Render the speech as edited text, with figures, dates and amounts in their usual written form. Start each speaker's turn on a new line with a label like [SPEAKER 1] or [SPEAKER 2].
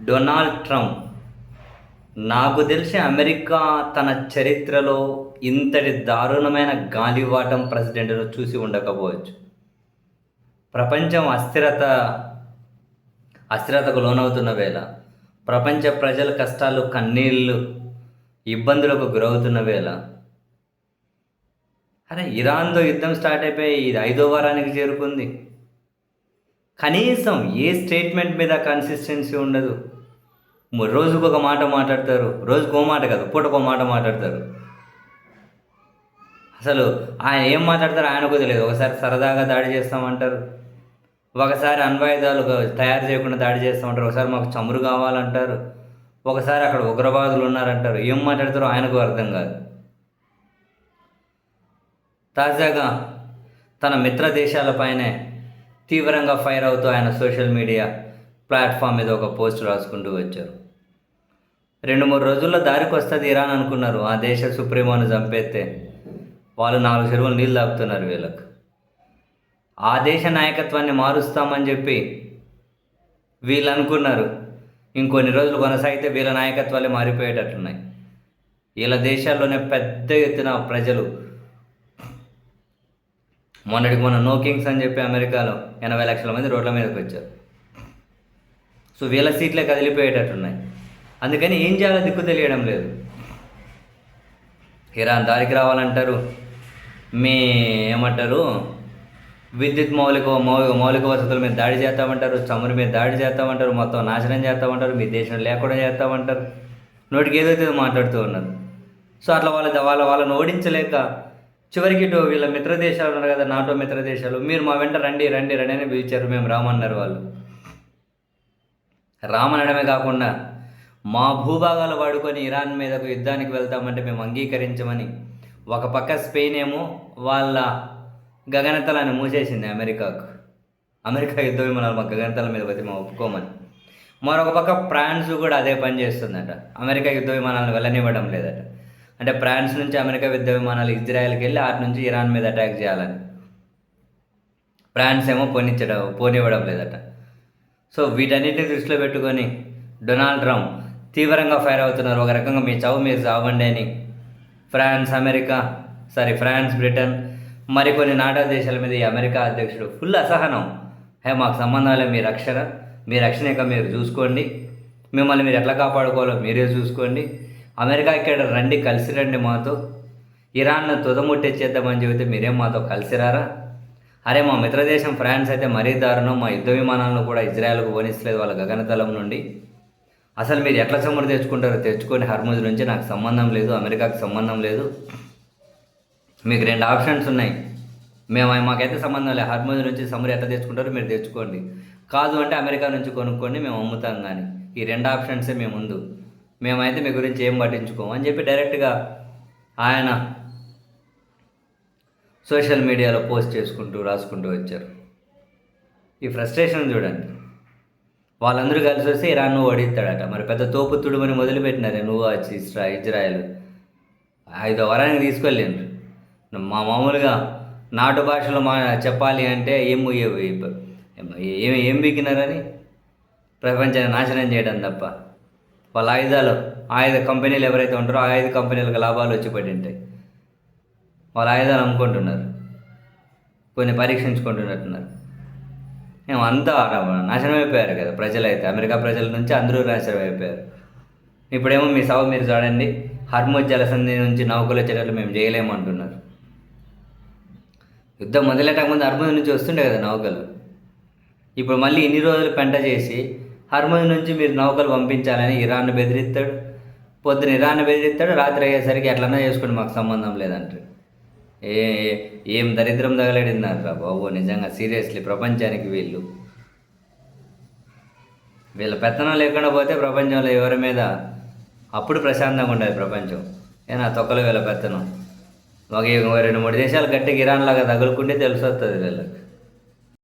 [SPEAKER 1] Donald Trump నాకు తెలిసి America తన చరిత్రలో ఇంతటి దారుణమైన గాలివాటం ప్రెసిడెంట్ను చూసి ఉండకపోవచ్చు. ప్రపంచం అస్థిరతకు లోనవుతున్న వేళ, ప్రపంచ ప్రజల కష్టాలు, కన్నీళ్ళు, ఇబ్బందులకు గురవుతున్న వేళ, అరే ఇరాన్తో యుద్ధం స్టార్ట్ అయిపోయి ఇది 5వ వారానికి చేరుకుంది. కనీసం ఏ స్టేట్మెంట్ మీద కన్సిస్టెన్సీ ఉండదు. రోజుకు ఒక మాట మాట్లాడతారు, రోజుకో మాట కాదు, పూటకో మాట మాట్లాడతారు. అసలు ఆయన ఏం మాట్లాడతారో ఆయనకు తెలియదు. ఒకసారి సరదాగా దాడి చేస్తామంటారు, ఒకసారి అణ్వాయుధాలు తయారు చేయకుండా దాడి చేస్తామంటారు, ఒకసారి మాకు చమురు కావాలంటారు, ఒకసారి అక్కడ ఉగ్రవాదులు ఉన్నారంటారు. ఏం మాట్లాడతారో ఆయనకు అర్థం కాదు. తాజాగా తన మిత్ర దేశాలపైనే తీవ్రంగా ఫైర్ అవుతూ ఆయన సోషల్ మీడియా ప్లాట్ఫామ్ మీద ఒక పోస్ట్ రాసుకుంటూ వచ్చారు. 2-3 రోజుల్లో దారికి వస్తుంది ఇరాన్ అనుకున్నారు. ఆ దేశ సుప్రీమోను చంపేస్తే వాళ్ళు 4 చెరువులు నీళ్ళు తాగుతున్నారు వీళ్ళకు. ఆ దేశ నాయకత్వాన్ని మారుస్తామని చెప్పి వీళ్ళు అనుకున్నారు. ఇంకొన్ని రోజులు కొనసాగితే వీళ్ళ నాయకత్వాలే మారిపోయేటట్లున్నాయి. వీళ్ళ దేశాల్లోనే పెద్ద ఎత్తున ప్రజలు మొన్న నో కింగ్స్ అని చెప్పి అమెరికాలో 80 లక్షల మంది రోడ్ల మీదకి వచ్చారు. సో వీళ్ళ సీట్లే కదిలిపోయేటట్టున్నాయి. అందుకని ఏం చేయాలో దిక్కు తెలియడం లేదు. ఇరాన్ దారికి రావాలంటారు, ఏమంటారు, విద్యుత్ మౌలిక వసతుల మీద దాడి చేస్తామంటారు, చమురు మీద దాడి చేస్తామంటారు, మొత్తం నాశనం చేస్తామంటారు, మీ దేశం లేకుండా చేస్తామంటారు. నోటికి ఏదైతే మాట్లాడుతూ ఉన్నారు. సో అట్లా వాళ్ళని ఓడించలేక చివరికి వీళ్ళ మిత్ర దేశాలు ఉన్నారు కదా, నాటో మిత్ర దేశాలు, మీరు మా వెంట రండి రండి రండి అని పిలిచారు. మేము రామన్నారు. వాళ్ళు రామనడమే కాకుండా మా భూభాగాలు వాడుకొని ఇరాన్ మీదకు యుద్ధానికి వెళ్తామంటే మేము అంగీకరించమని ఒక పక్క స్పెయిన్ ఏమో వాళ్ళ గగనతలాన్ని మూసేసింది అమెరికా యుద్ధ విమానాలు మా గగనతల మీద పోతే మేము ఒప్పుకోమని. మరొక పక్క ఫ్రాన్స్ కూడా అదే పని చేస్తుందట. అమెరికా యుద్ధ విమానాలను వెళ్ళనివ్వడం లేదట. అంటే ఫ్రాన్స్ నుంచి అమెరికా యుద్ధ విమానాలు ఇజ్రాయెల్కి వెళ్ళి అటు నుంచి ఇరాన్ మీద అటాక్ చేయాలని ఫ్రాన్స్ ఏమో పోనివ్వడం లేదట. సో వీటన్నిటిని దృష్టిలో పెట్టుకొని డొనాల్డ్ ట్రంప్ తీవ్రంగా ఫైర్ అవుతున్నారు. ఒక రకంగా మీ చావు మీరు చావండి అని ఫ్రాన్స్, బ్రిటన్, మరికొన్ని నాటో దేశాల మీద ఈ అమెరికా అధ్యక్షుడు ఫుల్ అసహనం. మాకు సంబంధాలే, మీ రక్షణ ఇక మీరు చూసుకోండి, మిమ్మల్ని మీరు ఎట్లా కాపాడుకోవాలో మీరే చూసుకోండి, అమెరికా ఇక్కడ రండి, కలిసి రండి మాతో, ఇరాన్ను తుదముట్టించేద్దామని చెబితే మీరేం మాతో కలిసిరారా? అరే మా మిత్రదేశం ఫ్రాన్స్ అయితే మరీ దారుణం, మా యుద్ధ విమానాలను కూడా ఇజ్రాయెల్కు పోనిస్తలేదు వాళ్ళ గగనతలం నుండి. అసలు మీరు ఎట్లా చమురు తెచ్చుకుంటారో తెచ్చుకొని, హర్ముజ్ నుంచి నాకు సంబంధం లేదు, అమెరికాకు సంబంధం లేదు. మీకు 2 ఆప్షన్స్ ఉన్నాయి. మాకైతే సంబంధం లేదు, హర్ముజ్ నుంచి చమురు ఎట్లా తెచ్చుకుంటారో మీరు తెచ్చుకోండి, కాదు అంటే అమెరికా నుంచి కొనుక్కోండి, మేము అమ్ముతాం. కానీ ఈ 2 ఆప్షన్సే మేము ముందు, మేమైతే మీ గురించి ఏం పట్టించుకోము అని చెప్పి డైరెక్ట్గా ఆయన సోషల్ మీడియాలో పోస్ట్ రాసుకుంటూ వచ్చారు. ఈ ఫ్రస్ట్రేషన్ చూడండి. వాళ్ళందరూ కలిసి వస్తే ఇరాన్ ఓడిస్తాడట. మరి పెద్ద తోపుతుడు అని మొదలుపెట్టినారే నువ్వు వచ్చి ఇజ్రాయెల్ 5వ వారానికి తీసుకెళ్ళిండ్రు. మామూలుగా నాటు భాషలో చెప్పాలి అంటే ఏం బీకినారని ప్రపంచాన్ని నాశనం చేయడం తప్ప. వాళ్ళ ఆయుధ కంపెనీలు ఎవరైతే ఉంటారో ఆ 5 కంపెనీలకు లాభాలు వచ్చి పడి ఉంటాయి. వాళ్ళ ఆయుధాలు అమ్ముకుంటున్నారు, కొన్ని పరీక్షించుకుంటున్నట్టున్నారు. అంతా నాశనం అయిపోయారు కదా ప్రజలైతే. అమెరికా ప్రజల నుంచి అందరూ నాశనం అయిపోయారు. ఇప్పుడేమో మీ సాగు మీరు చూడండి, హర్ముజ్ జలసంధి నుంచి నౌకలు వచ్చేటట్లు మేము చేయలేమంటున్నారు. యుద్ధం మొదలెట్టక ముందు హర్ముజ్ నుంచి వస్తుండే కదా నౌకలు. ఇప్పుడు మళ్ళీ ఇన్ని రోజులు పెంట చేసి హర్ముజ్ నుంచి మీరు నౌకలు పంపించాలని ఇరాన్ను బెదిరిస్తాడు. పొద్దున ఇరాన్ను బెదిరిస్తాడు, రాత్రి అయ్యేసరికి ఎట్లన్నా చేసుకోండి మాకు సంబంధం లేదంటాడు. ఏం దరిద్రం తగలడిన్నారు రా బాబు. నిజంగా సీరియస్లీ ప్రపంచానికి వీళ్ళ పెత్తనం లేకుండా పోతే ప్రపంచంలో ఎవరి మీద అప్పుడు ప్రశాంతంగా ఉండేది ప్రపంచం. తొక్కలు వీళ్ళ పెత్తనం. ఒక 2-3 దేశాలు గట్టిగా ఇరాన్ లాగా తగులుకుంటే తెలిసి వస్తుంది వీళ్ళకి.